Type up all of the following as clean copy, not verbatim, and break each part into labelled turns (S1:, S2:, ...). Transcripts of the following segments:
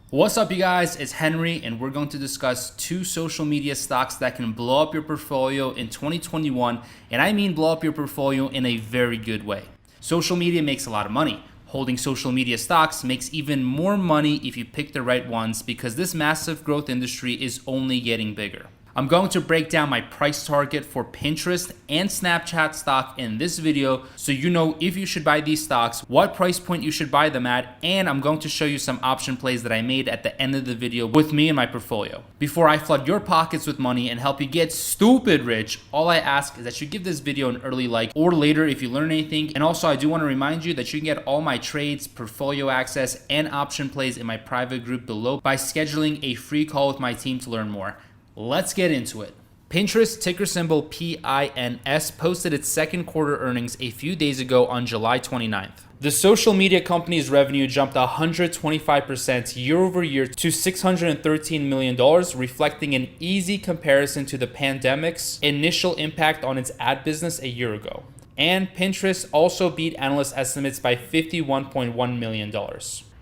S1: What's up, you guys? It's Henry, and we're going to discuss two social media stocks that can blow up your portfolio in 2021, and I mean blow up your portfolio in a very good way. Social media makes a lot of money. Holding social media stocks makes even more money if you pick the right ones because this massive growth industry is only getting bigger. I'm going to break down my price target for Pinterest and Snapchat stock in this video so you know if you should buy these stocks, what price point you should buy them at, and I'm going to show you some option plays that I made at the end of the video with me and my portfolio. Before I flood your pockets with money and help you get stupid rich, all I ask is that you give this video an early like or later if you learn anything. And also I do want to remind you that you can get all my trades, portfolio access, and option plays in my private group below by scheduling a free call with my team to learn more. Let's get into it. Pinterest, ticker symbol PINS, posted its second quarter earnings a few days ago on July 29th. The social media company's revenue jumped 125% year over year to $613 million, reflecting an easy comparison to the pandemic's initial impact on its ad business a year ago. And Pinterest also beat analyst estimates by $51.1 million.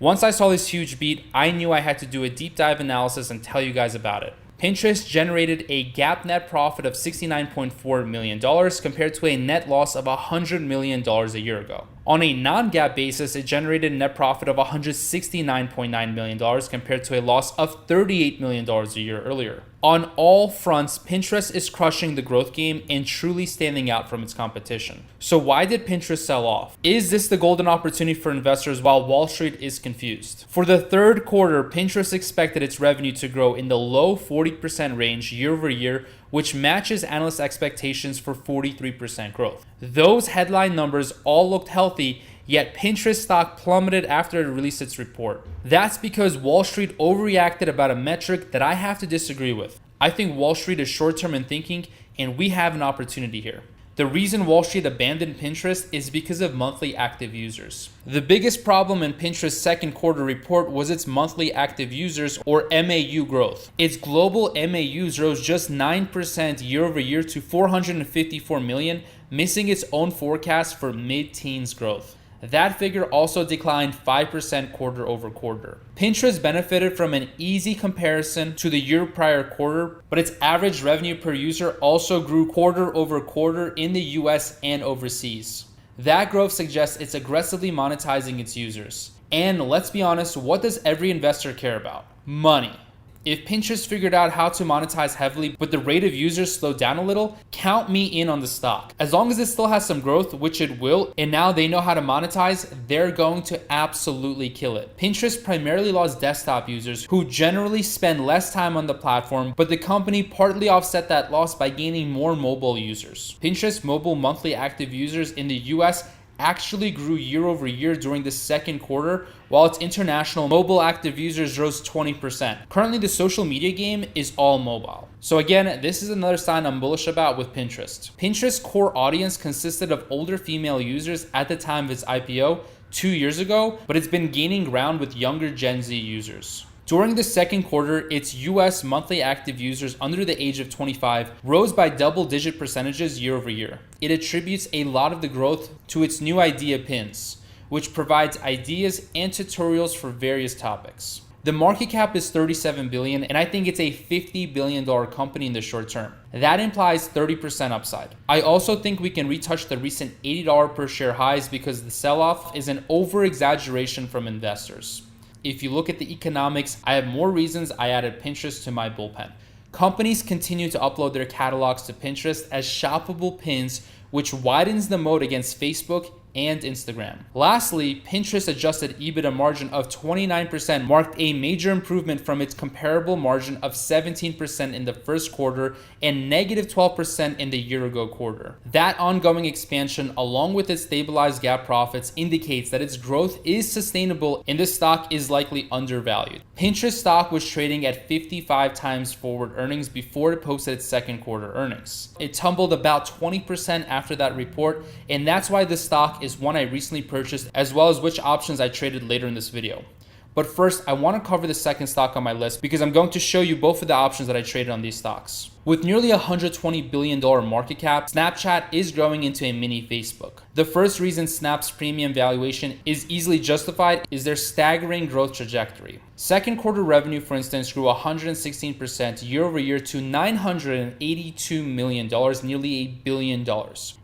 S1: Once I saw this huge beat, I knew I had to do a deep dive analysis and tell you guys about it. Pinterest generated a GAAP net profit of $69.4 million compared to a net loss of $100 million a year ago. On a non-GAAP basis, it generated a net profit of $169.9 million compared to a loss of $38 million a year earlier. On all fronts, Pinterest is crushing the growth game and truly standing out from its competition. So why did Pinterest sell off? Is this the golden opportunity for investors while Wall Street is confused? For the third quarter, Pinterest expected its revenue to grow in the low 40% range year over year, which matches analyst expectations for 43% growth. Those headline numbers all looked healthy, yet Pinterest stock plummeted after it released its report. That's because Wall Street overreacted about a metric that I have to disagree with. I think Wall Street is short-term in thinking, and we have an opportunity here. The reason Wall Street abandoned Pinterest is because of monthly active users. The biggest problem in Pinterest's second quarter report was its monthly active users, or MAU, growth. Its global MAUs rose just 9% year over year to 454 million, missing its own forecast for mid-teens growth. That figure also declined 5% quarter over quarter. Pinterest benefited from an easy comparison to the year prior quarter, but its average revenue per user also grew quarter over quarter in the US and overseas. That growth suggests it's aggressively monetizing its users. And let's be honest, what does every investor care about? Money. If Pinterest figured out how to monetize heavily, but the rate of users slowed down a little, count me in on the stock. As long as it still has some growth, which it will, and now they know how to monetize, they're going to absolutely kill it. Pinterest primarily lost desktop users who generally spend less time on the platform, but the company partly offset that loss by gaining more mobile users. Pinterest mobile monthly active users in the US actually grew year over year during the second quarter, while its international mobile active users rose 20%. Currently, the social media game is all mobile. So again, this is another sign I'm bullish about with Pinterest. Pinterest's core audience consisted of older female users at the time of its IPO 2 years ago, but it's been gaining ground with younger Gen Z users. During the second quarter, its US monthly active users under the age of 25 rose by double-digit percentages year over year. It attributes a lot of the growth to its new idea pins, which provides ideas and tutorials for various topics. The market cap is $37 billion, and I think it's a $50 billion company in the short term. That implies 30% upside. I also think we can retouch the recent $80 per share highs because the sell-off is an over-exaggeration from investors. If you look at the economics, I have more reasons I added Pinterest to my bullpen. Companies continue to upload their catalogs to Pinterest as shoppable pins, which widens the moat against Facebook and Instagram. Lastly, Pinterest adjusted EBITDA margin of 29% marked a major improvement from its comparable margin of 17% in the first quarter and negative 12% in the year ago quarter. That ongoing expansion, along with its stabilized GAAP profits, indicates that its growth is sustainable and the stock is likely undervalued. Pinterest stock was trading at 55 times forward earnings before it posted its second quarter earnings. It tumbled about 20% after that report, and that's why the stock is one I recently purchased, as well as which options I traded later in this video. But first, I want to cover the second stock on my list because I'm going to show you both of the options that I traded on these stocks. With nearly $120 billion market cap, Snapchat is growing into a mini Facebook. The first reason Snap's premium valuation is easily justified is their staggering growth trajectory. Second quarter revenue, for instance, grew 116% year over year to $982 million, nearly $1 billion.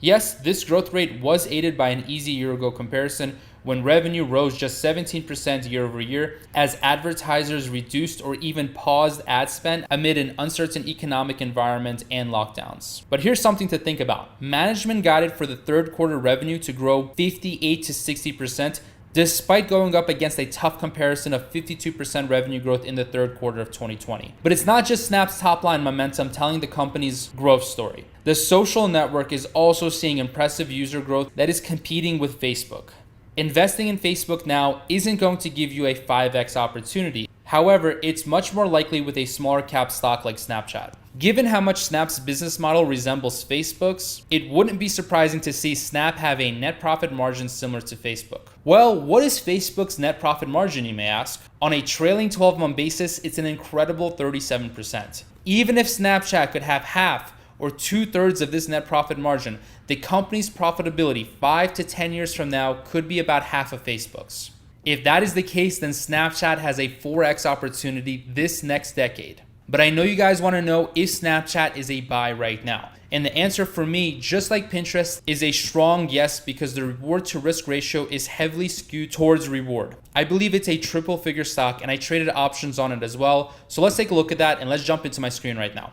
S1: Yes, this growth rate was aided by an easy year ago comparison when revenue rose just 17% year over year as advertisers reduced or even paused ad spend amid an uncertain economic environment and lockdowns. But here's something to think about. Management guided for the third quarter revenue to grow 58 to 60%, despite going up against a tough comparison of 52% revenue growth in the third quarter of 2020. But it's not just Snap's top line momentum telling the company's growth story. The social network is also seeing impressive user growth that is competing with Facebook. Investing in Facebook now isn't going to give you a 5x opportunity. However, it's much more likely with a smaller cap stock like Snapchat. Given how much Snap's business model resembles Facebook's, it wouldn't be surprising to see Snap have a net profit margin similar to Facebook. Well, what is Facebook's net profit margin, you may ask? On a trailing 12-month basis, it's an incredible 37%. Even if Snapchat could have half or 2/3 of this net profit margin, the company's profitability 5 to 10 years from now could be about half of Facebook's. If that is the case, then Snapchat has a 4x opportunity this next decade. But I know you guys want to know if Snapchat is a buy right now. And the answer for me, just like Pinterest, is a strong yes because the reward to risk ratio is heavily skewed towards reward. I believe it's a triple figure stock and I traded options on it as well. So let's take a look at that and let's jump into my screen right now.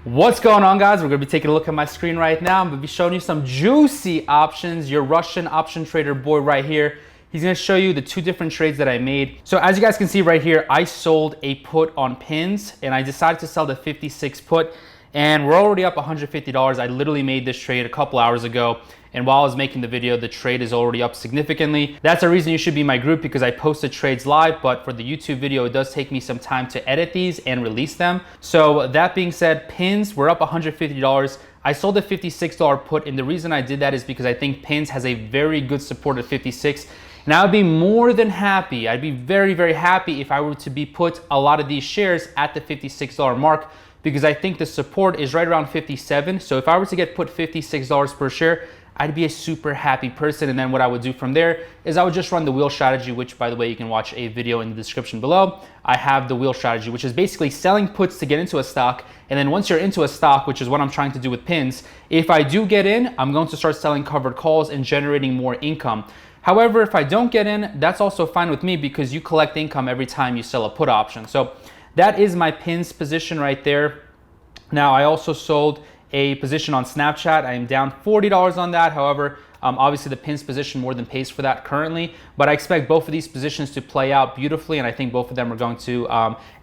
S1: What's going on, guys? We're going to be taking a look at my screen right now. I'm going to be showing you some juicy options. Your Russian option trader boy right here. He's going to show you the two different trades that I made. So as you guys can see right here, I sold a put on pins and I decided to sell the 56 put and we're already up $150. I literally made this trade a couple hours ago. And while I was making the video, the trade is already up significantly. That's a reason you should be in my group because I posted trades live, but for the YouTube video, it does take me some time to edit these and release them. So that being said, pins, we're up $150. I sold a $56 put, and the reason I did that is because I think pins has a very good support at 56. And I would be more than happy, I'd be very, very happy if I were to be put a lot of these shares at the $56 mark because I think the support is right around 57. So if I were to get put $56 per share, I'd be a super happy person. And then what I would do from there is I would just run the wheel strategy, which by the way, you can watch a video in the description below. I have the wheel strategy, which is basically selling puts to get into a stock. And then once you're into a stock, which is what I'm trying to do with pins, if I do get in, I'm going to start selling covered calls and generating more income. However, if I don't get in, that's also fine with me because you collect income every time you sell a put option. So that is my pins position right there. Now I also sold a position on Snapchat. I am down $40 on that. However, obviously the pins position more than pays for that currently, but I expect both of these positions to play out beautifully and I think both of them are going to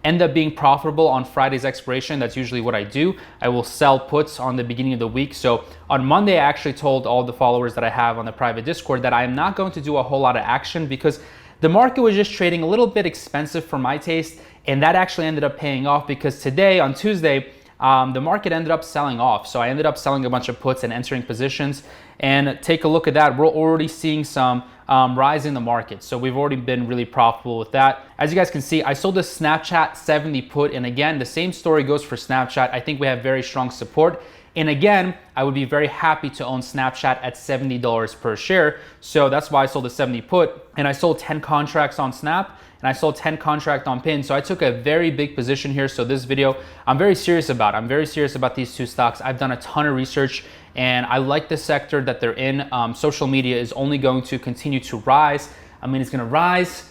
S1: end up being profitable on Friday's expiration. That's usually what I do. I will sell puts on the beginning of the week. So on Monday, I actually told all the followers that I have on the private Discord that I am not going to do a whole lot of action because the market was just trading a little bit expensive for my taste, and that actually ended up paying off because today on Tuesday, the market ended up selling off. So I ended up selling a bunch of puts and entering positions. And take a look at that. We're already seeing some rise in the market. So we've already been really profitable with that. As you guys can see, I sold a Snapchat 70 put. And again, the same story goes for Snapchat. I think we have very strong support. And again, I would be very happy to own Snapchat at $70 per share. So that's why I sold a 70 put. And I sold 10 contracts on Snap. And I sold 10 contract on pin. So I took a very big position here. So this video, I'm very serious about. I'm very serious about these two stocks. I've done a ton of research and I like the sector that they're in. Social media is only going to continue to rise. I mean, it's gonna rise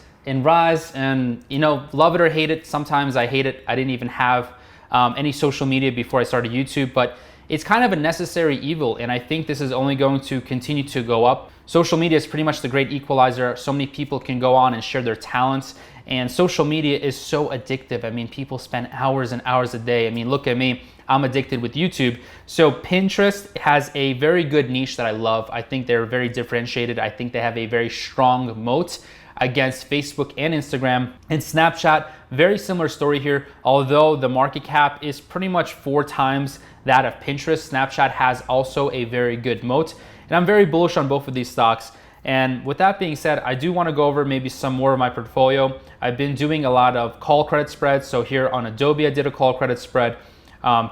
S1: and you know, love it or hate it. Sometimes I hate it. I didn't even have any social media before I started YouTube, but it's kind of a necessary evil. And I think this is only going to continue to go up. Social media is pretty much the great equalizer. So many people can go on and share their talents. And social media is so addictive. I mean, people spend hours and hours a day. I mean, look at me, I'm addicted with YouTube. So Pinterest has a very good niche that I love. I think they're very differentiated. I think they have a very strong moat against Facebook and Instagram. And Snapchat, very similar story here. Although the market cap is pretty much 4 times that of Pinterest, Snapchat has also a very good moat. And I'm very bullish on both of these stocks. And with that being said, I do want to go over maybe some more of my portfolio. I've been doing a lot of call credit spreads. So here on Adobe, I did a call credit spread,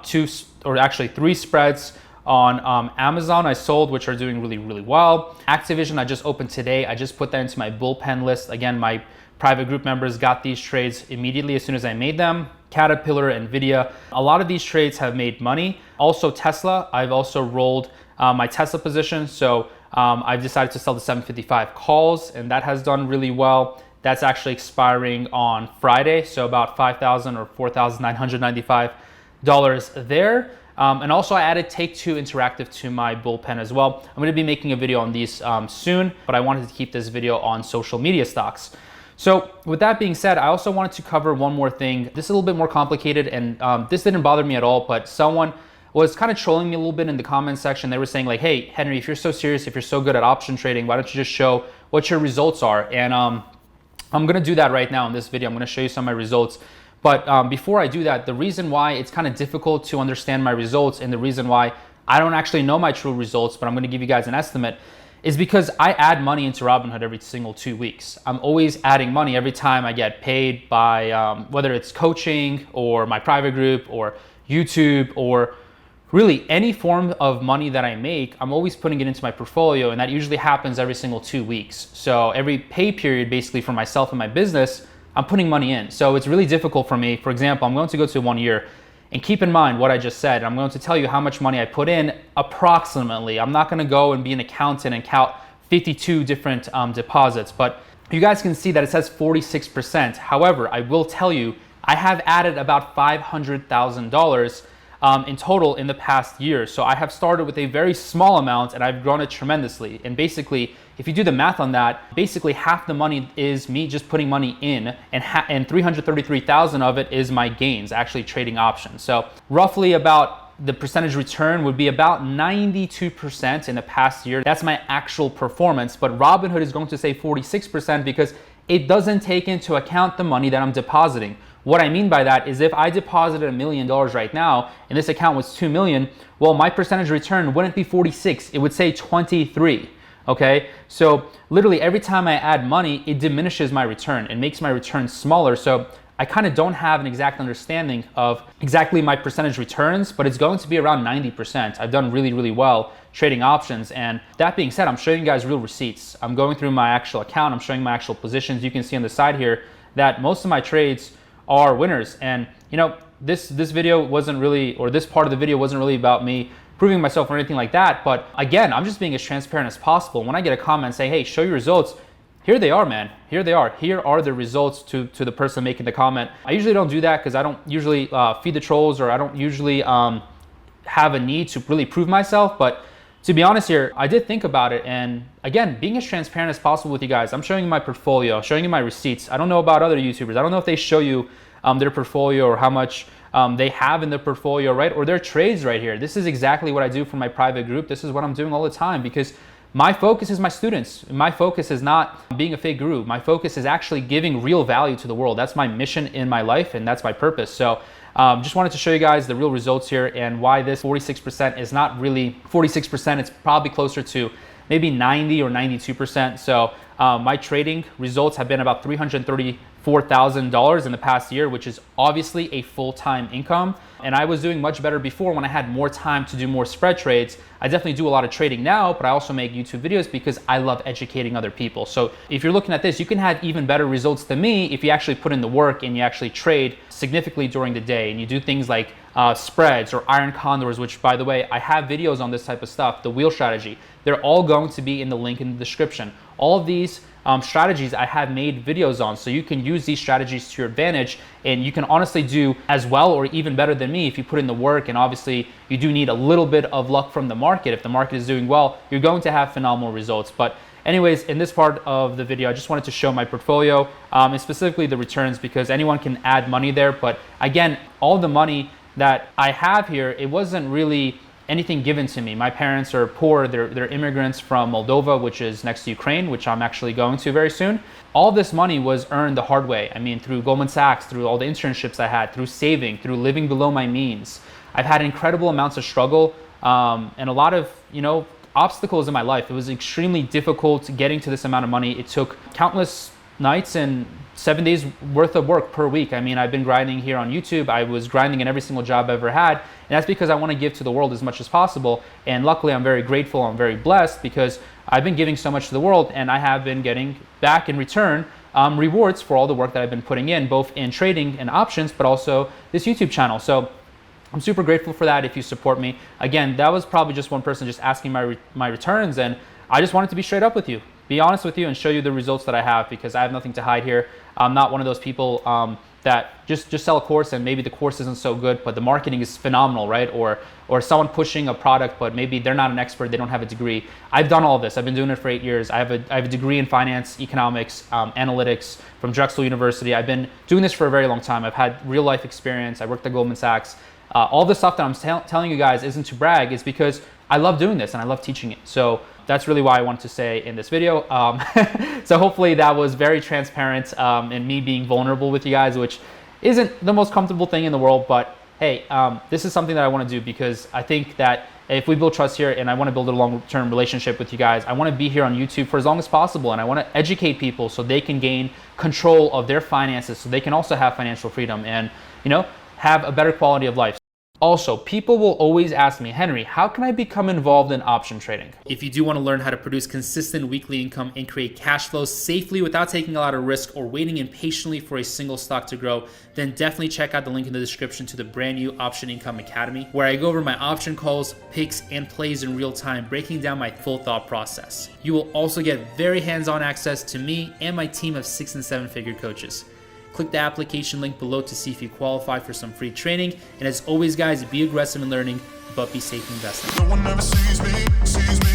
S1: three spreads on Amazon I sold, which are doing really, really well. Activision I just opened today. I just put that into my bullpen list. Again, my private group members got these trades immediately as soon as I made them. Caterpillar, Nvidia, a lot of these trades have made money. Also Tesla, I've also rolled my Tesla position. So I've decided to sell the 755 calls, and that has done really well. That's actually expiring on Friday. So about $5,000 or $4,995 there. And also I added Take-Two Interactive to my bullpen as well. I'm gonna be making a video on these soon, but I wanted to keep this video on social media stocks. So with that being said, I also wanted to cover one more thing. This is a little bit more complicated, and this didn't bother me at all, but someone was kind of trolling me a little bit in the comment section. They were saying like, hey, Henry, if you're so serious, if you're so good at option trading, why don't you just show what your results are? And I'm gonna do that right now in this video. I'm gonna show you some of my results. But before I do that, the reason why it's kind of difficult to understand my results and the reason why I don't actually know my true results, but I'm gonna give you guys an estimate, is because I add money into Robinhood every single 2 weeks. I'm always adding money every time I get paid by whether it's coaching or my private group or YouTube or really any form of money that I make. I'm always putting it into my portfolio, and that usually happens every single 2 weeks. So every pay period basically for myself and my business, I'm putting money in. So it's really difficult for me. For example, I'm going to go to 1 year. And keep in mind what I just said. I'm going to tell you how much money I put in approximately. I'm not going to go and be an accountant and count 52 different deposits, but you guys can see that it says 46%. However, I will tell you, I have added about $500,000 in total in the past year. So I have started with a very small amount and I've grown it tremendously. And basically, if you do the math on that, basically half the money is me just putting money in, and 333,000 of it is my gains, actually trading options. So roughly about the percentage return would be about 92% in the past year. That's my actual performance, but Robinhood is going to say 46% because it doesn't take into account the money that I'm depositing. What I mean by that is if I deposited $1 million right now and this account was 2 million, well, my percentage return wouldn't be 46, it would say 23. Okay, so literally every time I add money, it diminishes my return. It makes my return smaller. So I kind of don't have an exact understanding of exactly my percentage returns, but it's going to be around 90%. I've done really, really well trading options. And that being said, I'm showing you guys real receipts. I'm going through my actual account. I'm showing my actual positions. You can see on the side here that most of my trades are winners. And you know, this video wasn't really, or this part of the video wasn't really about me proving myself or anything like that. But again, I'm just being as transparent as possible. When I get a comment say, hey, show your results, here they are, man. Here they are. Here are the results to the person making the comment. I usually don't do that because I don't usually feed the trolls, or I don't usually have a need to really prove myself. But to be honest here, I did think about it. And again, being as transparent as possible with you guys, I'm showing you my portfolio, showing you my receipts. I don't know about other YouTubers. I don't know if they show you their portfolio or how much they have in their portfolio, right? Or their trades right here. This is exactly what I do for my private group. This is what I'm doing all the time because my focus is my students. My focus is not being a fake guru. My focus is actually giving real value to the world. That's my mission in my life, and that's my purpose. So just wanted to show you guys the real results here and why this 46% is not really 46%. It's probably closer to maybe 90 or 92%. So my trading results have been about $334,000 in the past year, which is obviously a full-time income. And I was doing much better before when I had more time to do more spread trades. I definitely do a lot of trading now, but I also make YouTube videos because I love educating other people. So if you're looking at this, you can have even better results than me if you actually put in the work and you actually trade significantly during the day and you do things like spreads or iron condors, which by the way, I have videos on this type of stuff, the wheel strategy. They're all going to be in the link in the description. All of these strategies I have made videos on, so you can use these strategies to your advantage, and you can honestly do as well or even better than me if you put in the work. And obviously you do need a little bit of luck from the market. If the market is doing well, you're going to have phenomenal results. But anyways, in this part of the video, I just wanted to show my portfolio and specifically the returns, because anyone can add money there. But again, all the money that I have here, it wasn't really anything given to me. My parents are poor. They're immigrants from Moldova, which is next to Ukraine, which I'm actually going to very soon. All this money was earned the hard way. I mean, through Goldman Sachs, through all the internships I had, through saving, through living below my means. I've had incredible amounts of struggle and a lot of, obstacles in my life. It was extremely difficult getting to this amount of money. It took countless nights and 7 days worth of work per week. I mean, I've been grinding here on YouTube. I was grinding in every single job I ever had. And that's because I want to give to the world as much as possible. And luckily, I'm very grateful. I'm very blessed because I've been giving so much to the world, and I have been getting back in return rewards for all the work that I've been putting in, both in trading and options, but also this YouTube channel. So I'm super grateful for that if you support me. Again, that was probably just one person just asking my returns, and I just wanted to be straight up with you, be honest with you, and show you the results that I have, because I have nothing to hide here. I'm not one of those people that just sell a course and maybe the course isn't so good, but the marketing is phenomenal, right? Or someone pushing a product, but maybe they're not an expert, they don't have a degree. I've done all this. I've been doing it for 8 years. I have a degree in finance, economics, analytics from Drexel University. I've been doing this for a very long time. I've had real life experience. I worked at Goldman Sachs. All the stuff that I'm telling you guys isn't to brag. It's because I love doing this and I love teaching it. So that's really why I wanted to say in this video. So hopefully that was very transparent in me being vulnerable with you guys, which isn't the most comfortable thing in the world. But hey, this is something that I want to do because I think that if we build trust here, and I want to build a long-term relationship with you guys, I want to be here on YouTube for as long as possible, and I want to educate people so they can gain control of their finances, so they can also have financial freedom and, you know, have a better quality of life. Also, people will always ask me, Henry, how can I become involved in option trading? If you do want to learn how to produce consistent weekly income and create cash flow safely without taking a lot of risk or waiting impatiently for a single stock to grow, then definitely check out the link in the description to the brand new Option Income Academy, where I go over my option calls, picks, and plays in real time, breaking down my full thought process. You will also get very hands-on access to me and my team of 6- and 7-figure coaches. Click the application link below to see if you qualify for some free training. And as always, guys, be aggressive in learning, but be safe investing. No one ever sees me.